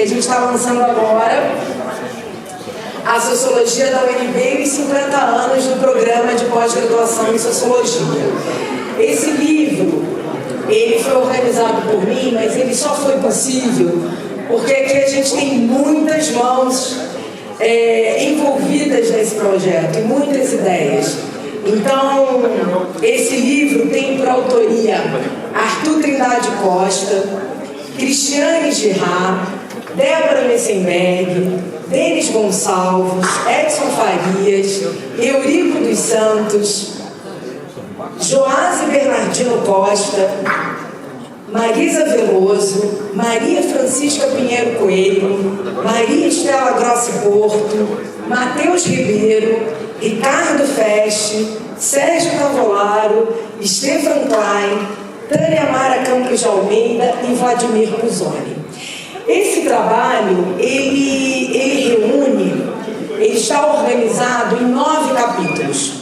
a gente está lançando agora a Sociologia da UNB e os 50 anos do programa de pós-graduação em Sociologia. Esse livro, ele foi organizado por mim, mas ele só foi possível porque aqui a gente tem muitas mãos envolvidas nesse projeto e muitas ideias. Então, esse livro tem por autoria Arthur Trindade Costa, Cristiane Girard, Débora Messenberg, Denis Gonçalves, Edson Farias, Eurico dos Santos, Joás Bernardino Costa, Marisa Veloso, Maria Francisca Pinheiro Coelho, Maria Estela Grossi Porto, Matheus Ribeiro, Ricardo Feste, Sérgio Cavolaro, Stefan Klein, Tânia Mara Campos de Almeida e Vladimir Puzoni. Esse trabalho, ele está organizado em 9 capítulos.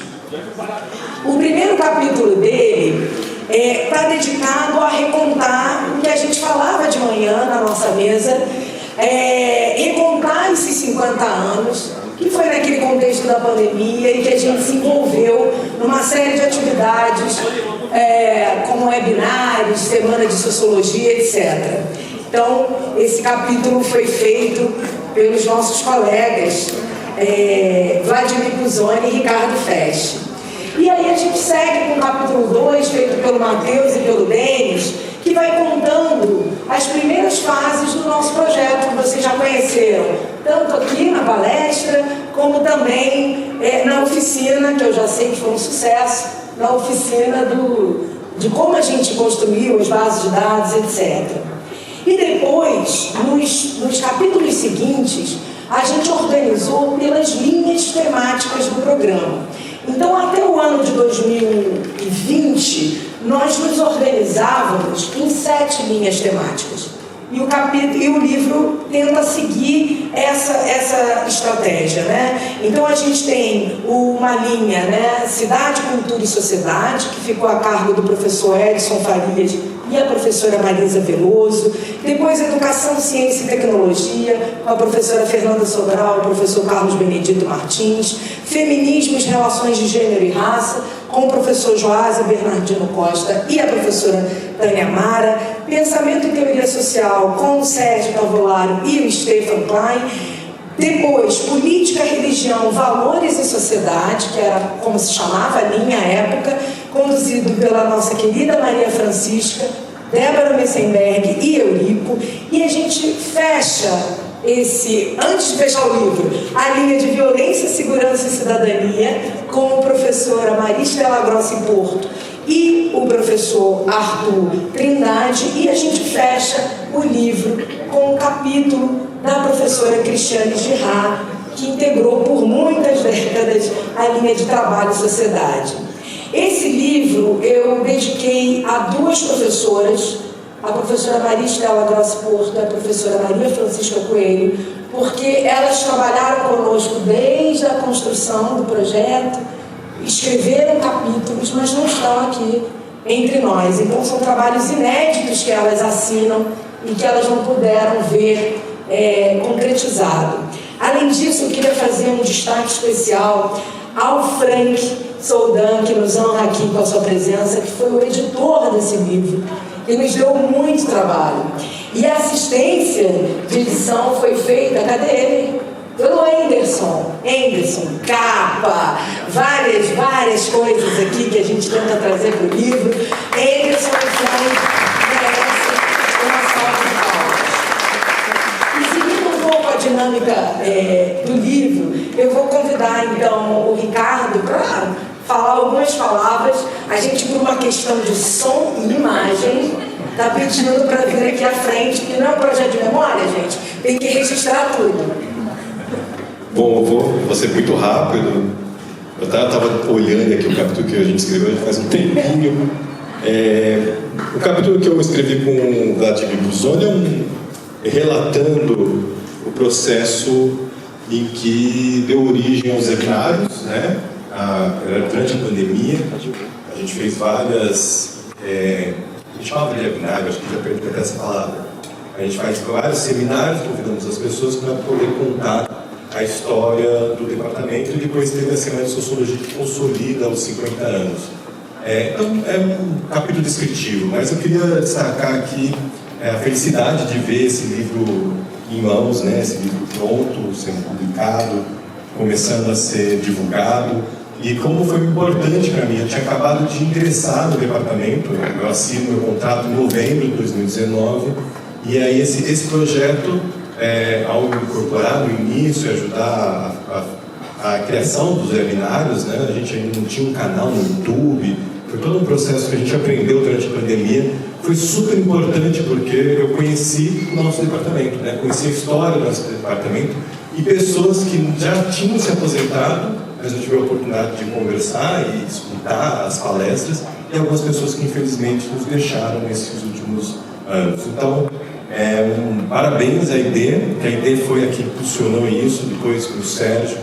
O primeiro capítulo dele está dedicado a recontar o que a gente falava de manhã na nossa mesa, recontar esses 50 anos, que foi naquele contexto da pandemia e que a gente se envolveu numa série de atividades, como webinários, semana de sociologia, etc. Então, esse capítulo foi feito pelos nossos colegas Vladimir Puzoni e Ricardo Feste. E aí a gente segue com o capítulo 2, feito pelo Matheus e pelo Denis, que vai contando as primeiras fases do nosso projeto, que vocês já conheceram, tanto aqui na palestra, como também na oficina, que eu já sei que foi um sucesso, na oficina de como a gente construiu as bases de dados, etc. E depois, nos capítulos seguintes, a gente organizou pelas linhas temáticas do programa. Então, até o ano de 2020, nós nos organizávamos em 7 linhas temáticas. E o livro tenta seguir essa estratégia, né? Então, a gente tem uma linha, né, Cidade, Cultura e Sociedade, que ficou a cargo do professor Edson Farias e a professora Marisa Veloso. Depois, Educação, Ciência e Tecnologia, com a professora Fernanda Sobral e o professor Carlos Benedito Martins. Feminismos, Relações de Gênero e Raça, com o professor Joás Bernardino Costa e a professora Tânia Mara. Pensamento e Teoria Social, com o Sérgio Cavolaro e o Stefan Klein. Depois, Política, Religião, Valores e Sociedade, que era como se chamava a linha à época, conduzido pela nossa querida Maria Francisca, Débora Messenberg e Eurico. E a gente fecha antes de fechar o livro, a linha de Violência, Segurança e Cidadania, com a professora Maria Estela Grossi Porto e o professor Arthur Trindade, e a gente fecha o livro com um capítulo da professora Cristiane Girard, que integrou por muitas décadas a linha de Trabalho e Sociedade. Esse livro eu dediquei a 2 professoras, a professora Maria Estela Grossi Porto e a professora Maria Francisca Coelho, porque elas trabalharam conosco desde a construção do projeto, escreveram capítulos, mas não estão aqui entre nós. Então, são trabalhos inéditos que elas assinam e que elas não puderam ver concretizado. Além disso, eu queria fazer um destaque especial ao Frank Soldan, que nos honra aqui com a sua presença, que foi o editor desse livro, que nos deu muito trabalho. E a assistência de edição foi feita, cadê ele? Pelo Anderson, capa, várias coisas aqui que a gente tenta trazer para o livro. Anderson merece uma salva de palmas. E seguindo um pouco a dinâmica do livro, eu vou convidar então o Ricardo para falar algumas palavras. A gente, por uma questão de som e imagem, está pedindo para vir aqui à frente, que não é um projeto de memória, gente, tem que registrar tudo. Bom, vou ser muito rápido. Eu estava olhando aqui o capítulo que a gente escreveu já faz um tempinho. O capítulo que eu escrevi com o Vladimir Puzoni relatando o processo em que deu origem aos seminários, né? Durante a pandemia, a gente fez várias... a gente chamava de webinário, acho que já perdi até essa palavra. A gente faz vários seminários, convidamos as pessoas para poder contar a história do departamento, e depois teve a Semana de Sociologia que consolida os 50 anos. Então, é um capítulo descritivo, mas eu queria destacar aqui a felicidade de ver esse livro em mãos, né? Esse livro pronto, sendo publicado, começando a ser divulgado, e como foi importante para mim. Eu tinha acabado de ingressar no departamento, eu assino meu contrato em novembro de 2019, e aí esse projeto, ao incorporar no início e ajudar a criação dos webinários, né? A gente ainda não tinha um canal no YouTube, foi todo um processo que a gente aprendeu durante a pandemia. Foi super importante porque eu conheci o nosso departamento, né? Conheci a história do nosso departamento e pessoas que já tinham se aposentado, mas eu tive a oportunidade de conversar e escutar as palestras, e algumas pessoas que infelizmente nos deixaram nesses últimos anos. Então, parabéns à ID, que a ID foi a que impulsionou isso, depois o Sérgio,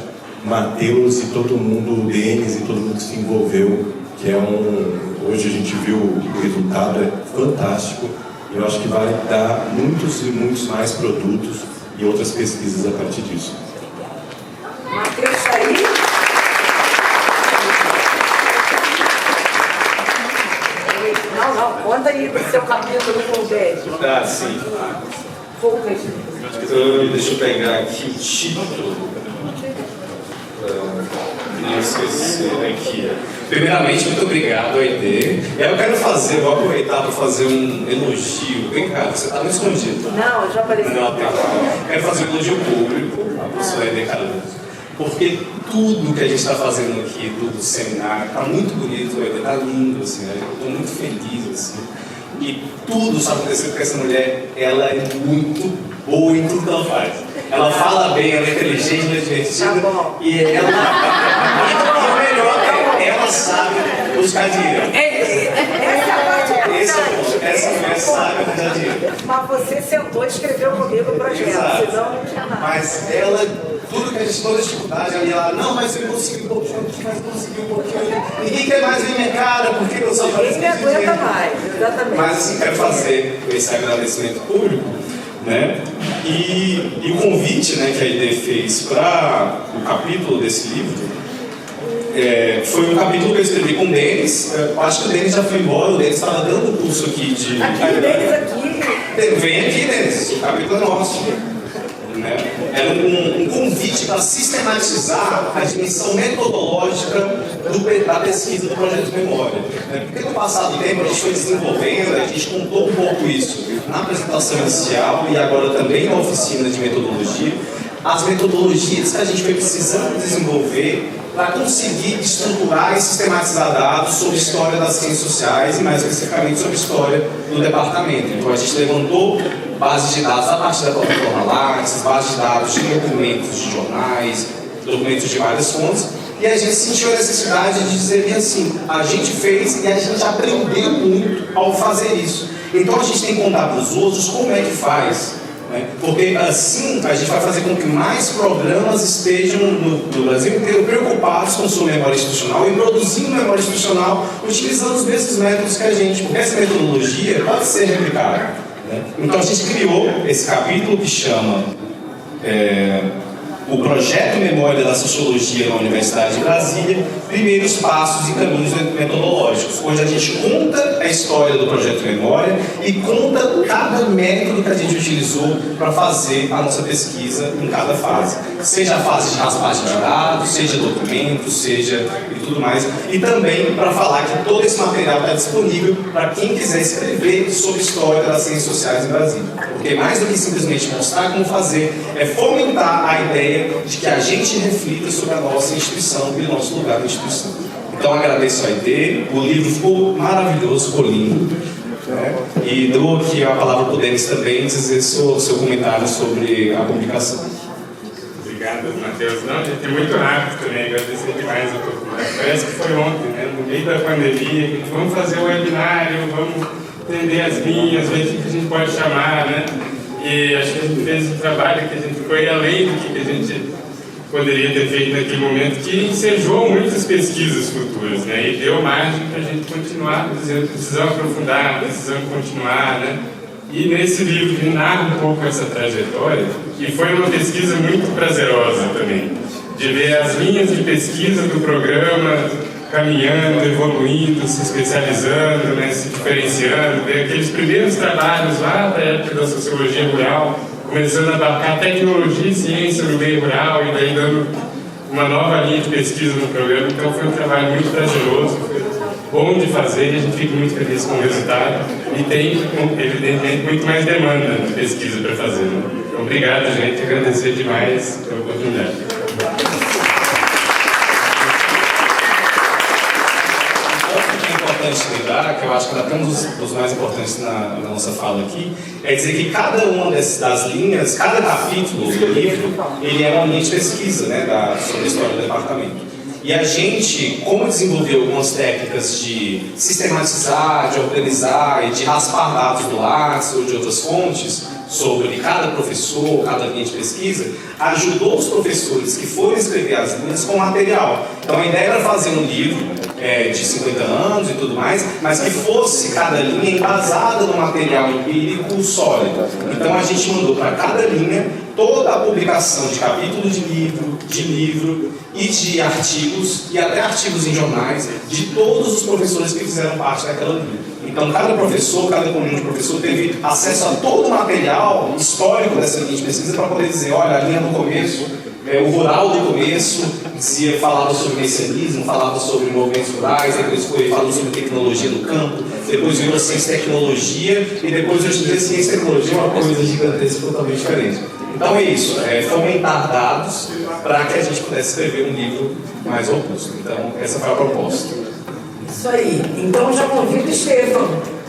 o Matheus e todo mundo, o Denis e todo mundo que se envolveu, que hoje a gente viu o resultado, é fantástico, e eu acho que vai dar muitos e muitos mais produtos e outras pesquisas a partir disso. Matheus, está aí? Não, conta aí do seu capítulo com o Bédio. Ah, sim. Poucas. Deixa eu pegar aqui o título. Não esquecer aqui. Primeiramente, muito obrigado, Aide. Eu quero vou aproveitar para fazer um elogio. Vem cá, você está muito escondido. Não, eu já apareci. Não, tá. Quero fazer um elogio público à professora Aide Cardoso. Porque tudo que a gente está fazendo aqui, do seminário, está muito bonito, está lindo, assim, né? Eu estou muito feliz, assim. E tudo está acontecendo porque essa mulher, ela é muito boa em tudo que ela faz. Ela fala bem, ela é inteligente, ela é divertida. Tá, e ela... e o melhor, ela sabe buscar dinheiro. Essa é a parte importante. Essa mulher sabe buscar dinheiro. Mas você sentou e escreveu comigo o projeto, Exato. senão não tinha nada. Mas ela, tudo que a gente, toda a dificuldade, ela ia lá, não, mas eu consegui um pouquinho, mas eu consegui um pouquinho. Ninguém quer mais ver minha cara, porque eu só faço Ninguém me aguenta mais, exatamente. Mas assim, quero fazer esse agradecimento público, né? E o convite, né, que a ID fez para o capítulo desse livro, foi um capítulo que eu escrevi com o Denis. Acho que o Denis já foi embora, o Denis estava dando o curso aqui de... Aqui, Denis, aqui. Vem aqui, Denis, o capítulo é nosso. Né? Era um convite para sistematizar a dimensão metodológica da pesquisa do Projeto Memória. Né? Porque no passado tempo a gente foi desenvolvendo, a gente contou um pouco isso na apresentação inicial e agora também na oficina de metodologia, as metodologias que a gente foi precisando desenvolver para conseguir estruturar e sistematizar dados sobre a história das ciências sociais e mais especificamente sobre a história do departamento. Então a gente levantou bases de dados a partir da plataforma Lattes, bases de dados de documentos de jornais, documentos de várias fontes, e a gente sentiu a necessidade de dizer que assim, a gente fez e a gente aprendeu muito ao fazer isso. Então a gente tem que contar para os outros como é que faz. Porque assim a gente vai fazer com que mais programas estejam no Brasil inteiro preocupados com sua memória institucional e produzindo memória institucional utilizando os mesmos métodos que a gente, porque essa metodologia pode ser replicada. Então a gente criou esse capítulo que chama o Projeto Memória da Sociologia na Universidade de Brasília, primeiros passos e caminhos metodológicos, onde a gente conta a história do Projeto Memória e conta cada método que a gente utilizou para fazer a nossa pesquisa em cada fase. Seja a fase de raspagem de dados, seja documentos, seja e tudo mais. E também para falar que todo esse material está disponível para quem quiser escrever sobre a história das ciências sociais em Brasília. Porque mais do que simplesmente mostrar como fazer, é fomentar a ideia de que a gente reflita sobre a nossa instituição e o nosso lugar na instituição. Então agradeço a ID, o livro ficou maravilhoso, ficou lindo, né? E dou aqui a palavra para o Denis também dizer seu comentário sobre a publicação. Obrigado, Matheus. Não, a gente é muito rápido também, agradecer demais a oportunidade. Parece que foi ontem, né? No meio da pandemia, vamos fazer o webinário, vamos entender as linhas, ver o que a gente pode chamar, né? E acho que a gente fez um trabalho que a gente foi além do que a gente poderia ter feito naquele momento, que ensejou muitas pesquisas futuras, né? E deu margem para a gente continuar, dizendo, precisamos aprofundar, precisamos continuar, né? E nesse livro ele narra um pouco essa trajetória, e foi uma pesquisa muito prazerosa também, de ver as linhas de pesquisa do programa caminhando, evoluindo, se especializando, né, se diferenciando, ver aqueles primeiros trabalhos lá da época da sociologia rural, começando a abarcar tecnologia e ciência no meio rural, e daí dando uma nova linha de pesquisa no programa. Então foi um trabalho muito prazeroso, bom de fazer, e a gente fica muito feliz com o resultado, e tem, evidentemente, muito mais demanda de pesquisa para fazer. Né? Então, obrigado, gente, agradecer demais pela oportunidade. Lembrar, que eu acho que até um dos mais importantes na nossa fala aqui, é dizer que cada uma das linhas, cada capítulo do livro, ele é uma linha de pesquisa, né, sobre a história do departamento. E a gente, como desenvolveu algumas técnicas de sistematizar, de organizar e de raspar dados do Lattes ou de outras fontes sobre cada professor, cada linha de pesquisa, ajudou os professores que foram escrever as linhas com material. Então a ideia era fazer um livro de 50 anos e tudo mais, mas que fosse cada linha embasada no material empírico sólido. Então a gente mandou para cada linha toda a publicação de capítulo de livro e de artigos, e até artigos em jornais, de todos os professores que fizeram parte daquela linha. Então cada professor, cada conjunto de professor teve acesso a todo o material histórico dessa linha de pesquisa para poder dizer, olha, a linha do começo, o rural do começo, falava sobre messianismo, falava sobre movimentos rurais, depois falou sobre tecnologia no campo, depois virou ciência e tecnologia, e depois hoje em dia ciência e tecnologia é uma coisa gigantesca, totalmente diferente. Então é isso, fomentar dados para que a gente pudesse escrever um livro mais robusto. Então essa foi a proposta. Isso aí. Então já convido o Estevão.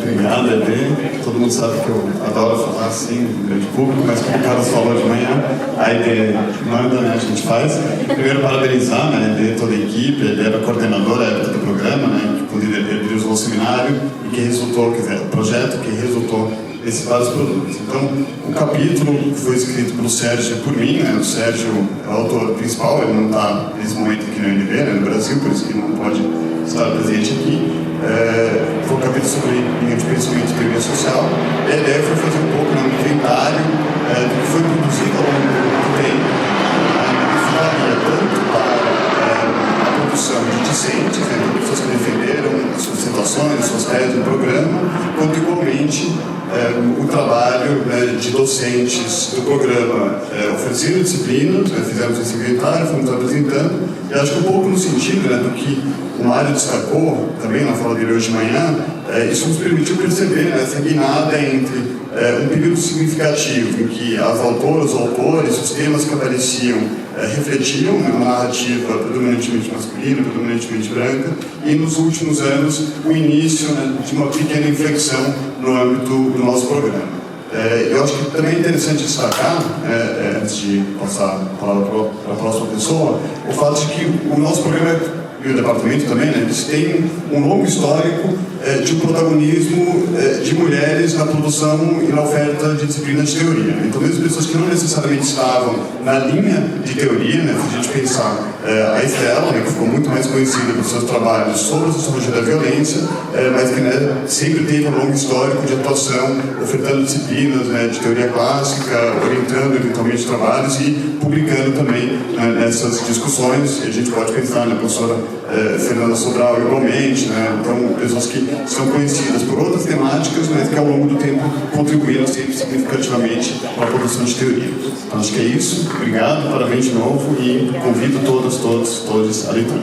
Obrigado, Ede. Todo mundo sabe que eu adoro falar assim, no grande público, mas como o Carlos falou de manhã, a Ede manda, né, a gente faz. Primeiro, parabenizar, né, a Ede, toda a equipe. Ele era coordenadora à época do programa, né, que liderou o seminário e que resultou, quer dizer, o projeto que resultou nesses vários produtos. Então, o capítulo foi escrito pelo Sérgio e por mim, né, o Sérgio é o autor principal, ele não está nesse momento aqui no UNB, né, no Brasil, por isso que não pode estar presente aqui. Foi um capítulo sobre linha de pensamento e teoria social. A ideia foi fazer um pouco um inventário do que foi produzido ao longo do tempo, tanto para a produção de discentes, né, pessoas que defenderam as suas situações, as suas teses no programa, quanto igualmente o trabalho de docentes do programa oferecendo disciplinas, fizemos esse inventário, fomos apresentando, e acho que um pouco no sentido do que o Mário destacou também na fala dele hoje de manhã, isso nos permitiu perceber essa guinada entre um período significativo em que as autoras, os autores, os temas que apareciam refletiam uma narrativa predominantemente masculina, predominantemente branca, e nos últimos anos o início de uma pequena inflexão no âmbito do nosso programa. Eu acho que também é interessante destacar, antes de passar a palavra para a próxima pessoa, o fato de que o nosso programa e o departamento também, eles têm um longo histórico de um protagonismo de mulheres na produção e na oferta de disciplinas de teoria. Então, mesmo pessoas que não necessariamente estavam na linha de teoria, se a gente pensar a Estela, que ficou muito mais conhecida por seus trabalhos sobre a sociologia da violência, mas que sempre teve um longo histórico de atuação, ofertando disciplinas de teoria clássica, orientando eventualmente trabalhos e publicando também nessas discussões. E a gente pode pensar na professora Fernanda Sobral igualmente, então pessoas que são conhecidas por outras temáticas, mas que ao longo do tempo contribuíram sempre significativamente para a produção de teoria. Então acho que é isso. Obrigado, parabéns de novo e convido todos a leitura.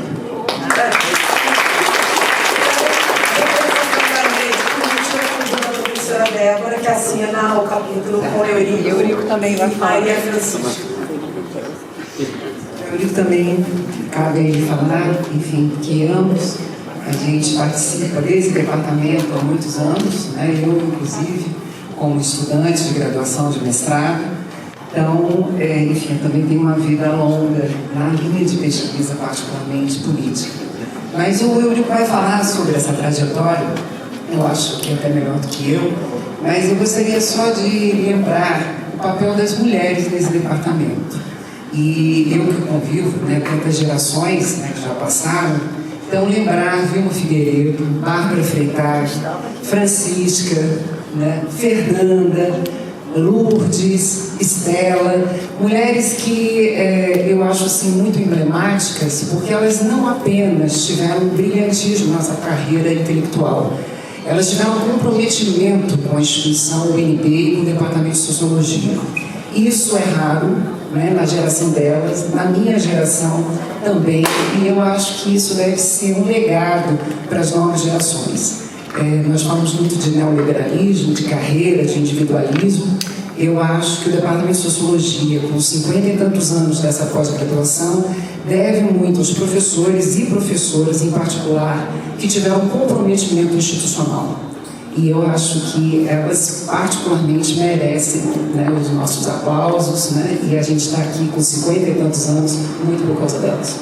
A professora Débora, que assina o capítulo com o Eurico. Eurico também vai falar. Maria Francisca. Eurico também cabe falar, enfim, que ambos a gente participa desse departamento há muitos anos, eu inclusive como estudante de graduação de mestrado. Então, enfim, eu também tenho uma vida longa na linha de pesquisa, particularmente política. Mas o Eurico vai falar sobre essa trajetória, eu acho que é até melhor do que eu, mas eu gostaria só de lembrar o papel das mulheres nesse departamento. E eu que convivo, tantas gerações que já passaram, Então, lembrar Vilma Figueiredo, Bárbara Freitas, Francisca, né, Fernanda, Lourdes, Estela, mulheres que eu acho assim, muito emblemáticas, porque elas não apenas tiveram um brilhantismo na nossa carreira intelectual, elas tiveram um comprometimento com a instituição UNB e com o Departamento de Sociologia. Isso é raro, né, na geração delas, na minha geração também, e eu acho que isso deve ser um legado para as novas gerações. Nós falamos muito de neoliberalismo, de carreira, de individualismo. Eu acho que o Departamento de Sociologia, com 50 e tantos anos dessa pós-graduação, deve muito aos professores e professoras, em particular, que tiveram um comprometimento institucional. E eu acho que elas particularmente merecem, né, os nossos aplausos, né, e a gente está aqui com 50 e tantos anos muito por causa delas.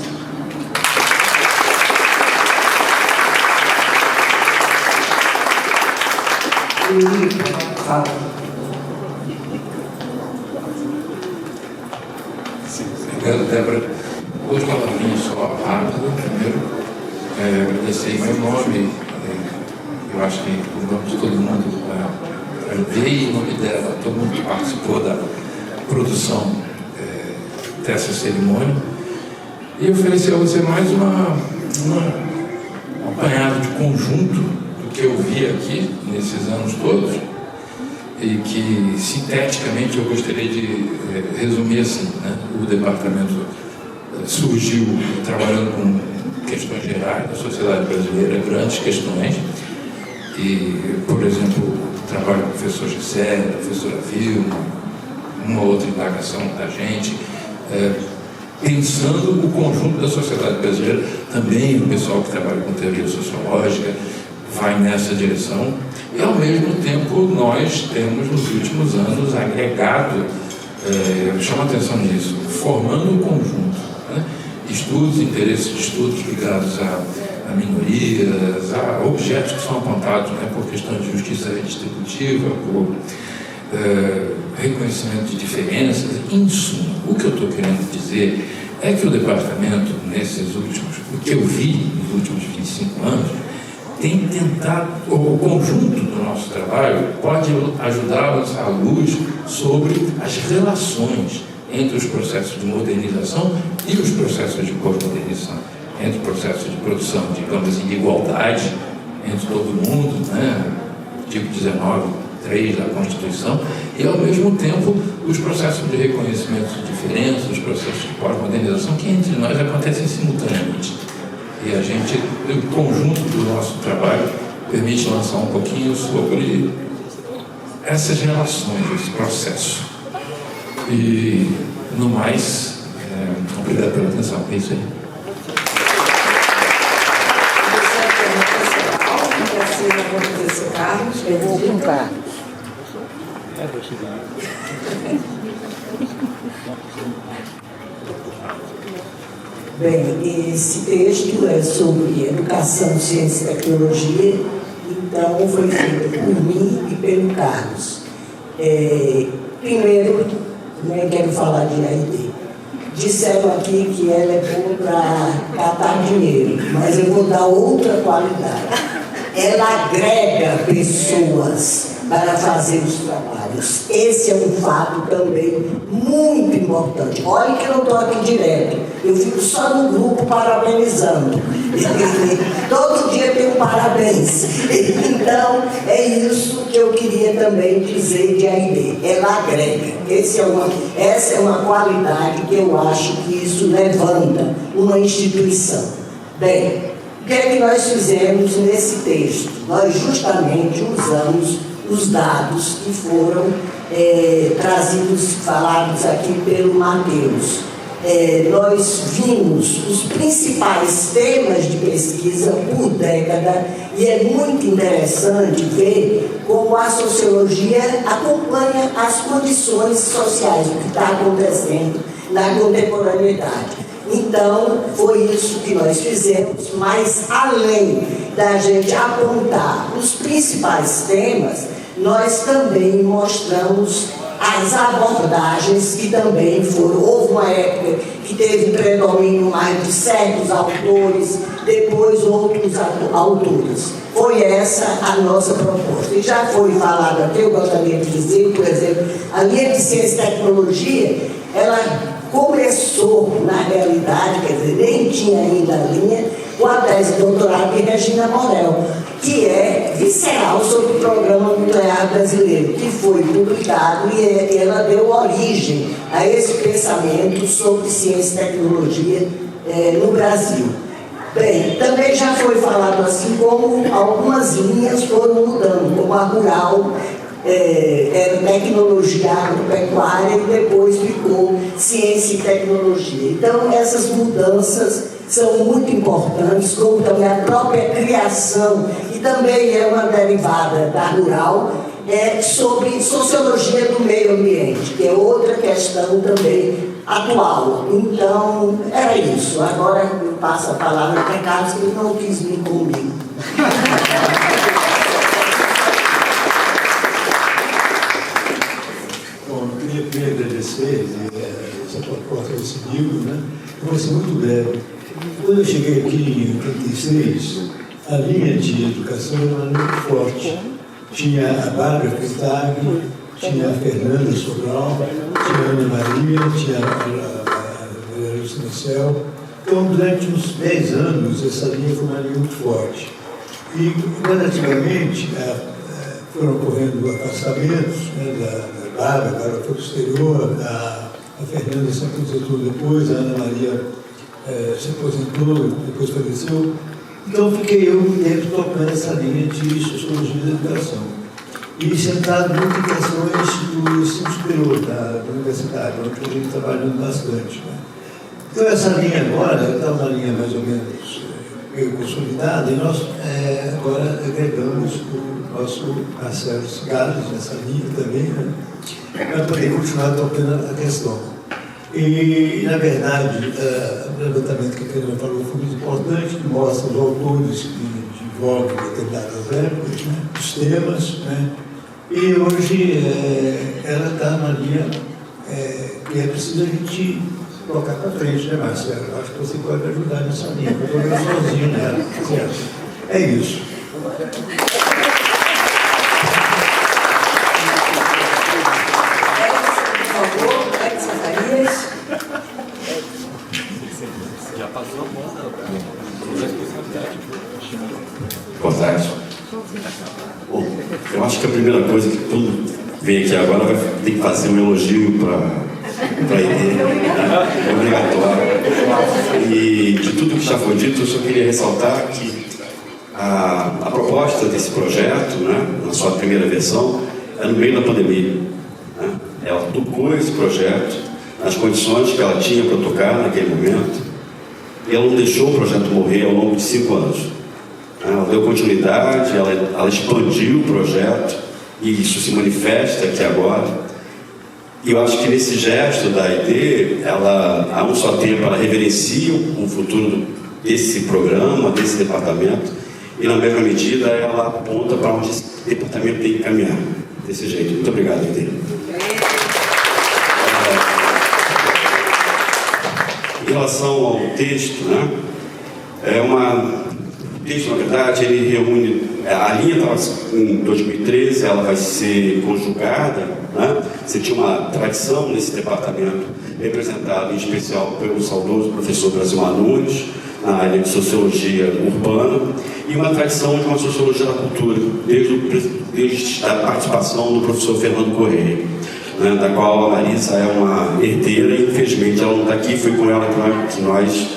Fala. Obrigado, Débora. Duas palavrinhas só rápidas. Primeiro, agradecer em meu nome, eu acho que o nome de todo mundo, veio em nome dela, todo mundo que participou da produção dessa cerimônia, e oferecer a você mais um apanhado de conjunto do que eu vi aqui nesses anos todos, e que, sinteticamente, eu gostaria de resumir assim, né? O departamento surgiu trabalhando com questões gerais da sociedade brasileira, grandes questões, e, por exemplo, o trabalho do professor Gisele, da professora Vilma, uma outra indagação da gente, pensando o conjunto da sociedade brasileira, também o pessoal que trabalha com teoria sociológica vai nessa direção, e ao mesmo tempo nós temos nos últimos anos agregado, chama atenção nisso, formando um conjunto, né? Estudos, interesses de estudos ligados a minorias, a objetos que são apontados, né, por questão de justiça redistributiva, por reconhecimento de diferenças. Em suma, o que eu estou querendo dizer é que o departamento, o que eu vi nos últimos 25 anos, tem tentado, o conjunto do nosso trabalho pode ajudar a lançar a luz sobre as relações entre os processos de modernização e os processos de pós-modernização, entre o processo de produção, digamos assim, de igualdade entre todo mundo, né, artigo 19.3 da Constituição, e ao mesmo tempo os processos de reconhecimento de diferenças, os processos de pós-modernização, que entre nós acontecem simultaneamente. E a gente, o conjunto do nosso trabalho, permite lançar um pouquinho sobre essas relações, esse processo. E, no mais, obrigado pela atenção. É isso aí. Eu vou com o Carlos. Bem, esse texto é sobre educação, ciência e tecnologia, então foi feito por mim e pelo Carlos. Primeiro, quero falar de AID. Disseram aqui que ela é boa para catar dinheiro, mas eu vou dar outra qualidade. Ela agrega pessoas para fazer os trabalhos. Esse é um fato também muito importante. Olha que eu não estou aqui direto, eu fico só no grupo parabenizando. Todo dia tem um parabéns. Então, é isso que eu queria também dizer de AID. Ela agrega. Essa é uma qualidade que eu acho que isso levanta uma instituição. Bem, o que é que nós fizemos nesse texto? Nós justamente usamos os dados que foram falados aqui pelo Matheus. Nós vimos os principais temas de pesquisa por década e é muito interessante ver como a sociologia acompanha as condições sociais, o que está acontecendo na contemporaneidade. Então, foi isso que nós fizemos, mas além da gente apontar os principais temas, nós também mostramos as abordagens que também foram. Houve uma época que teve predomínio mais de certos autores, depois outros autores. Foi essa a nossa proposta. E já foi falado aqui, eu gostaria de dizer, por exemplo, a linha de Ciência e Tecnologia, ela começou, na realidade, quer dizer, nem tinha ainda a linha, com a tese de doutorado de Regina Morel, que é visceral sobre o Programa Nuclear Brasileiro, que foi publicado e ela deu origem a esse pensamento sobre ciência e tecnologia no Brasil. Bem, também já foi falado assim como algumas linhas foram mudando, como a rural, era tecnologia agropecuária e depois ficou ciência e tecnologia. Então, essas mudanças são muito importantes, como também a própria criação, que também é uma derivada da rural, sobre sociologia do meio ambiente, que é outra questão também atual. Então, era isso. Agora eu passo a palavra para Carlos, que ele não quis vir comigo. Bom, eu queria agradecer essa proposta desse livro, né? Eu vou ser muito breve. Quando eu cheguei aqui em 86, a linha de educação era muito forte. Tinha a Bárbara Cristágio, tinha a Fernanda Sobral, tinha a Ana Maria, tinha a Lucina Cel. Então, durante uns 10 anos, essa linha foi uma linha muito forte. E, gradativamente, foram ocorrendo afastamentos, né, da Bárbara, agora foi para o exterior, a Fernanda se aposentou depois, a Ana Maria se aposentou, depois faleceu. Então fiquei eu dentro tocando essa linha de sociologia da educação. E sentado muito em questões do ensino superior da universidade, onde eu estou trabalhando bastante. Né? Então essa linha agora está uma linha mais ou menos meio consolidada, e nós agora agregamos o nosso Marcelo Cigares nessa linha também, né? Para poder continuar tocando a questão. E, na verdade, o levantamento que a Fernanda falou foi muito importante, que mostra os autores que divulgam determinadas épocas, né, os temas, né, e hoje ela está numa linha que é preciso a gente colocar para frente, né, Marcelo? Acho que você pode ajudar nessa linha, eu estou sozinho nela, certo? É isso. Boa tarde. Bom, eu acho que a primeira coisa que tudo vem aqui agora vai ter que fazer um elogio para ele, é obrigatório. E de tudo que já foi dito, eu só queria ressaltar que a proposta desse projeto, né, na sua primeira versão, é no meio da pandemia. Né? Ela tocou esse projeto nas condições que ela tinha para tocar naquele momento, e ela não deixou o projeto morrer ao longo de 5 anos. Ela deu continuidade, ela expandiu o projeto, e isso se manifesta aqui agora. E eu acho que nesse gesto da AID, ela, a um só tempo, ela reverencia o futuro desse programa, desse departamento, e na mesma medida ela aponta para onde esse departamento tem que caminhar. Desse jeito. Muito obrigado, AID. Em relação ao texto, né? O texto, na verdade, ele reúne. A linha estava em 2013, ela vai ser conjugada, né? Você tinha uma tradição nesse departamento, representado em especial pelo saudoso professor Brasilmar Nunes, na área de sociologia urbana, e uma tradição de uma sociologia da cultura, desde a participação do professor Fernando Correia, né, da qual a Marisa é uma herdeira, e infelizmente ela não está aqui. Foi com ela que nós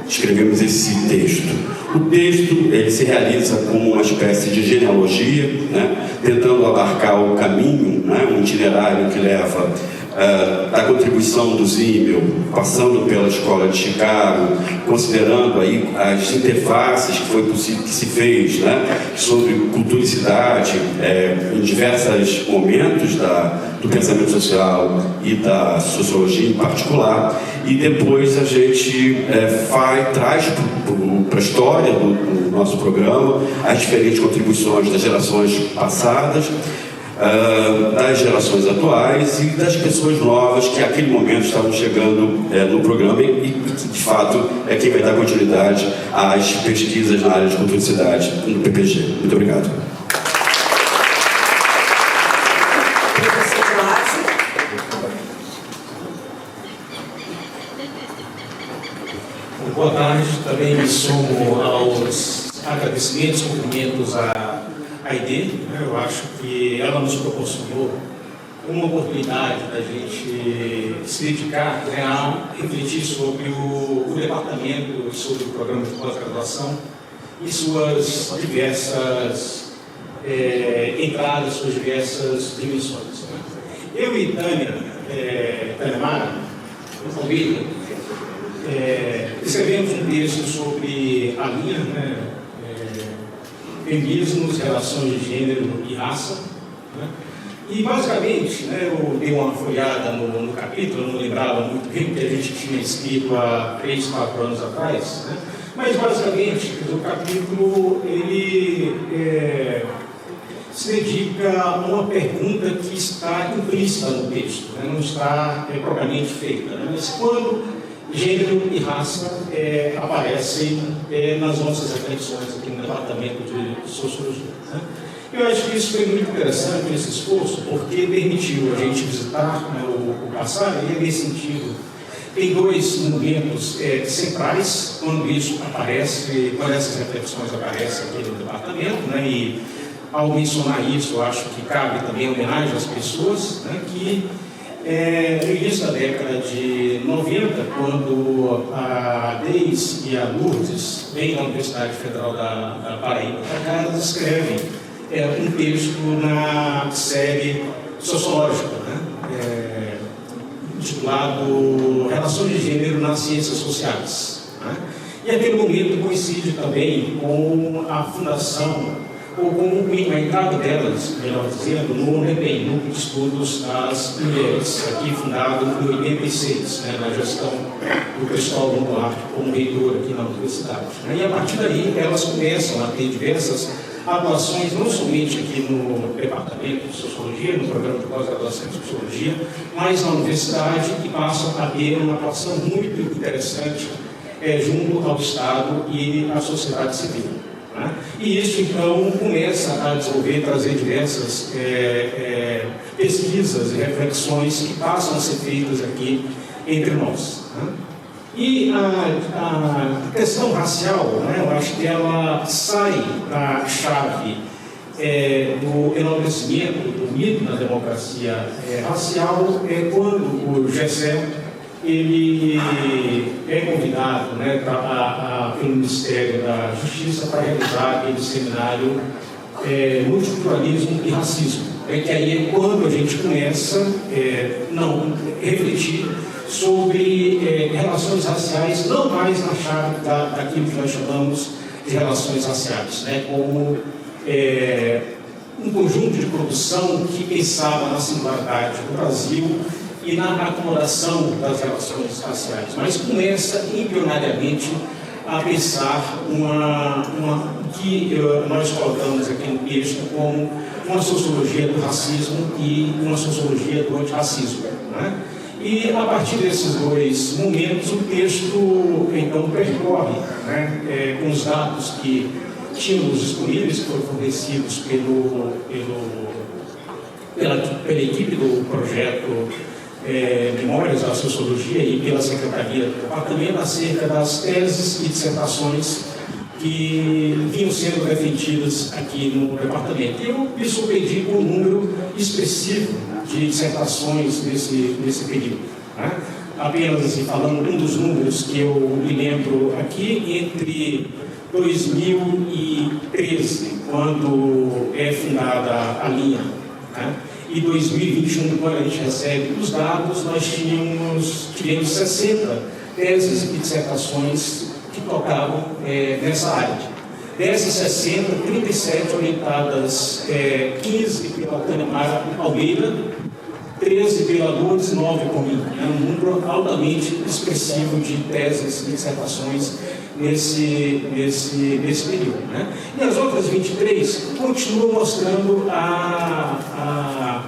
escrevemos esse texto. O texto ele se realiza como uma espécie de genealogia, né, tentando abarcar o caminho, né, um itinerário que leva da contribuição do Zimmel, passando pela Escola de Chicago, considerando aí as interfaces que foi possível, que se fez, né, sobre cultura e cidade, em diversos momentos do pensamento social e da sociologia em particular, e depois a gente traz para a história do nosso programa as diferentes contribuições das gerações passadas, das gerações atuais e das pessoas novas que naquele momento estavam chegando no programa e que, de fato, é quem vai dar continuidade às pesquisas na área de cultura de cidade no PPG. Muito obrigado. Boa tarde, também me somo aos agradecimentos, cumprimentos à ID. Eu acho que ela nos proporcionou uma oportunidade da gente se dedicar a refletir sobre o departamento, sobre o programa de pós-graduação e suas diversas entradas, suas diversas dimensões. Eu e Tânia Mara, Almeida, escrevemos um texto sobre a linha, feminismos, relações de gênero e raça. E, basicamente, eu dei uma folhada no capítulo, eu não lembrava muito bem o que a gente tinha escrito há 3, 4 anos atrás, mas, basicamente, o capítulo ele se dedica a uma pergunta que está implícita no texto, não está propriamente feita. Mas quando gênero e raça aparecem nas nossas reflexões aqui no departamento de sociologia. Eu acho que isso foi muito interessante, esse esforço, porque permitiu a gente visitar o passado, e nesse sentido tem 2 momentos centrais quando isso aparece, quando essas reflexões aparecem aqui no departamento, e ao mencionar isso, eu acho que cabe também homenagem às pessoas, que no início da década de 90, quando a Deis e a Lourdes vêm da Universidade Federal da Paraíba para cá, elas escrevem um texto na série sociológica, intitulado Relações de Gênero nas Ciências Sociais. E aquele momento coincide também com a fundação, ou com a entrada delas, melhor dizendo, no NEPEM, Núcleo de Estudos das Mulheres, aqui fundado em 86, na gestão do Cristóvão Duarte como reitor aqui na universidade. E a partir daí elas começam a ter diversas atuações, não somente aqui no departamento de sociologia, no programa de pós-graduação em sociologia, mas na universidade, e passam a ter uma atuação muito interessante junto ao Estado e à sociedade civil. E isso, então, começa a desenvolver, trazer diversas pesquisas e reflexões que passam a ser feitas aqui entre nós. E a questão racial, eu acho que ela sai da chave do enaltecimento do mito da democracia racial quando o Gessé ele é convidado pelo Ministério da Justiça para realizar aquele seminário Multiculturalismo e Racismo. Que aí é quando a gente começa a refletir sobre relações raciais, não mais na chave daquilo que nós chamamos de relações raciais, como um conjunto de produção que pensava na singularidade do Brasil e na acomodação das relações raciais, mas começa embrionariamente a pensar que nós colocamos aqui no texto como uma sociologia do racismo e uma sociologia do antirracismo. E a partir desses 2 momentos o texto então percorre com os dados que tínhamos disponíveis, que foram fornecidos pela equipe do projeto Memórias da Sociologia e pela Secretaria do Departamento acerca das teses e dissertações que vinham sendo defendidas aqui no departamento. Eu me surpreendi com um número expressivo de dissertações nesse período. Apenas assim, falando um dos números que eu me lembro aqui, entre 2013, quando é fundada a linha, e 2021, quando a gente recebe os dados, nós tivemos 60 teses e dissertações que tocavam nessa área. Dessas 60, 37 orientadas, 15 pela Tânia Mara Almeida, 13 pela Lourdes e 9 por mim. Um número altamente expressivo de teses e dissertações nesse período. Né? E as outras 23 continuam mostrando a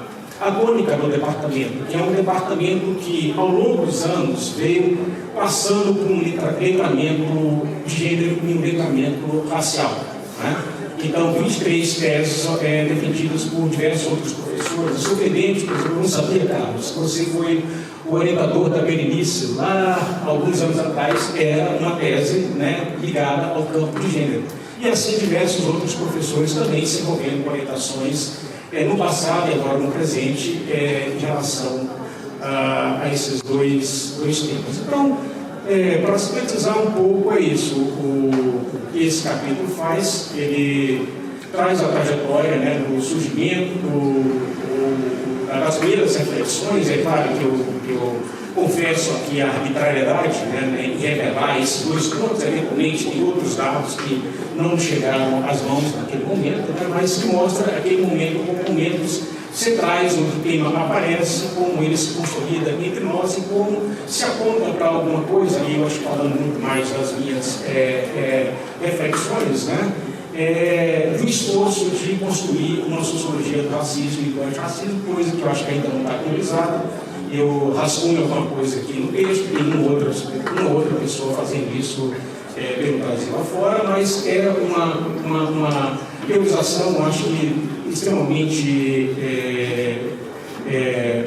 tônica do departamento, que é um departamento que, ao longo dos anos, veio passando por um letramento de gênero e um letramento racial. Né? Então, 23 teses defendidas por diversos outros professores. Surpreendente, por exemplo, eu não sabia, Carlos, que você foi o orientador da Berenice, lá, alguns anos atrás, era uma tese, né, ligada ao campo de gênero. E assim, diversos outros professores também se envolvendo com orientações no passado e agora no presente, em relação a esses dois temas. Então, para sintetizar um pouco, é isso. O que esse capítulo faz, ele traz a trajetória, né, do surgimento, das primeiras reflexões. É claro que eu confesso aqui a arbitrariedade, né, em revelar esses dois pontos. Eventualmente, tem outros dados que não chegaram às mãos naquele momento, né, mas que mostra aquele momento como momentos centrais, onde o tema aparece, como ele se consolida entre nós e como se aponta para alguma coisa, e eu acho que falando muito mais das minhas reflexões, né, do esforço de construir uma sociologia do racismo e do antirracismo, coisa que eu acho que ainda não está atualizada. Eu rascunho alguma coisa aqui no texto, tem uma outra pessoa fazendo isso pelo Brasil afora, mas é uma realização, acho que extremamente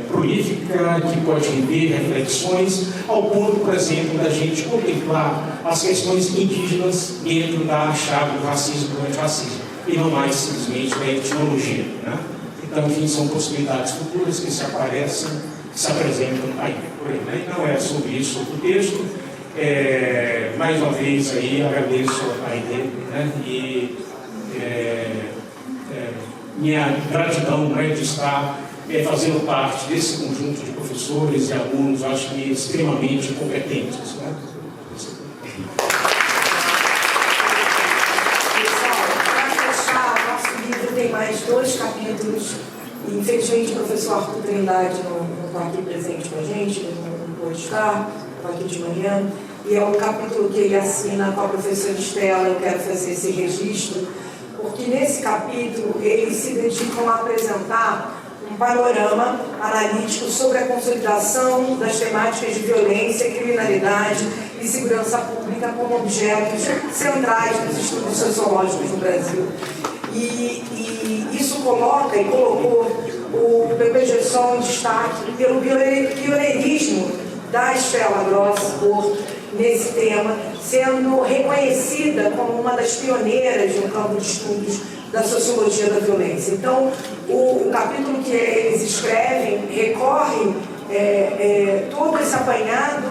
prolífica, que pode render reflexões, ao ponto, por exemplo, da gente contemplar as questões indígenas dentro da chave do racismo e do antirracismo, e não mais simplesmente da etnologia. Né? Então, enfim, são possibilidades futuras que se aparecem, que se apresentam aí, por aí. Né? Não é sobre isso o texto. Mais uma vez aí agradeço a ideia, né? E minha gratidão, né, de estar fazendo parte desse conjunto de professores e alunos, acho que extremamente competentes. Né? Pessoal, para fechar, nosso livro tem mais 2 capítulos. E, infelizmente, o professor Arthur Trindade não está aqui presente com a gente, não pôde estar, está aqui de manhã. E é um capítulo que ele assina com a professora Estela. Eu quero fazer esse registro, porque nesse capítulo eles se dedicam a apresentar um panorama analítico sobre a consolidação das temáticas de violência, criminalidade e segurança pública como objetos centrais dos estudos sociológicos no Brasil. E isso coloca e colocou o Pepe Gerson em destaque pelo pioneirismo da Estela Gross nesse tema, sendo reconhecida como uma das pioneiras no campo de estudos da sociologia da violência. Então, o capítulo que eles escrevem recorre todo esse apanhado,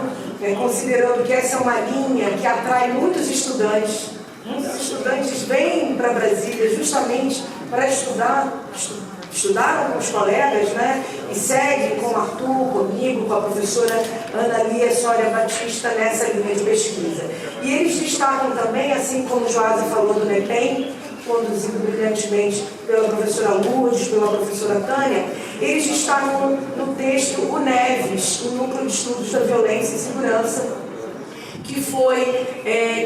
considerando que essa é uma linha que atrai muitos estudantes. Muitos estudantes vêm para Brasília justamente para estudaram com os colegas, né? E seguem com o Arthur, comigo, com a professora Ana Lia Sória Batista nessa linha de pesquisa. E eles destacam também, assim como o Joasa falou do NEPEM, conduzido brilhantemente pela professora Lourdes, pela professora Tânia, eles destacam no texto o NEVES, o Núcleo de Estudos da Violência e Segurança, que foi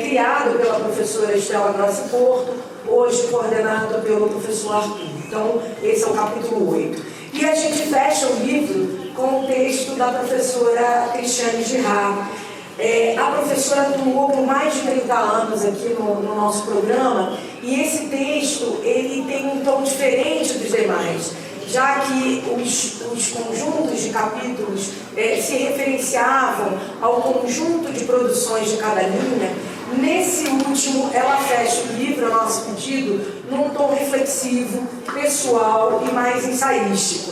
criado pela professora Estela Grossi Porto, hoje coordenado pelo professor Arthur. Então, esse é o capítulo 8. E a gente fecha o livro com o texto da professora Cristiane Girard. A professora atuou por mais de 30 anos aqui no nosso programa, e esse texto ele tem um tom diferente dos demais, já que os conjuntos de capítulos se referenciavam ao conjunto de produções de cada linha. Nesse último, ela fecha o livro, a nosso pedido, num tom reflexivo, pessoal e mais ensaístico.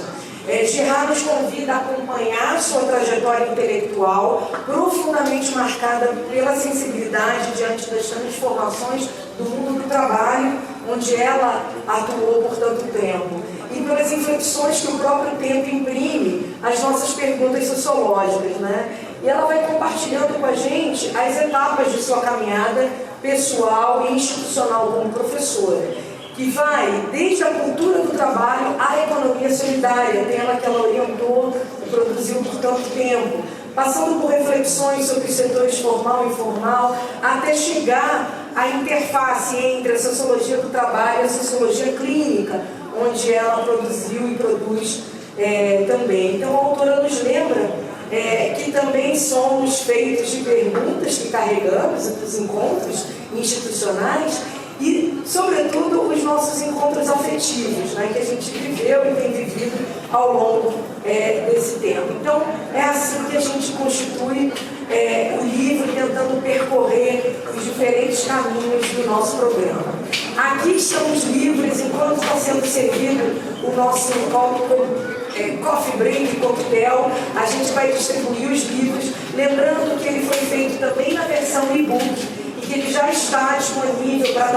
Girard nos convida a acompanhar sua trajetória intelectual, profundamente marcada pela sensibilidade diante das transformações do mundo do trabalho, onde ela atuou por tanto tempo, e pelas inflexões que o próprio tempo imprime às nossas perguntas sociológicas, né? E ela vai compartilhando com a gente as etapas de sua caminhada pessoal e institucional como professora, que vai desde a cultura do trabalho à economia solidária, tema que ela orientou e produziu por tanto tempo, passando por reflexões sobre os setores formal e informal, até chegar à interface entre a sociologia do trabalho e a sociologia clínica, onde ela produziu e produz também. Então, a autora nos lembra que também somos feitos de perguntas que carregamos dos encontros institucionais e, sobretudo, os nossos encontros afetivos, né, que a gente viveu e tem vivido ao longo desse tempo. Então, é assim que a gente constitui o livro, tentando percorrer os diferentes caminhos do nosso programa. Aqui estamos livres, enquanto está sendo servido o nosso coffee break, coquetel, a gente vai distribuir os livros, lembrando que ele foi feito também na versão e-book e que ele já está disponível para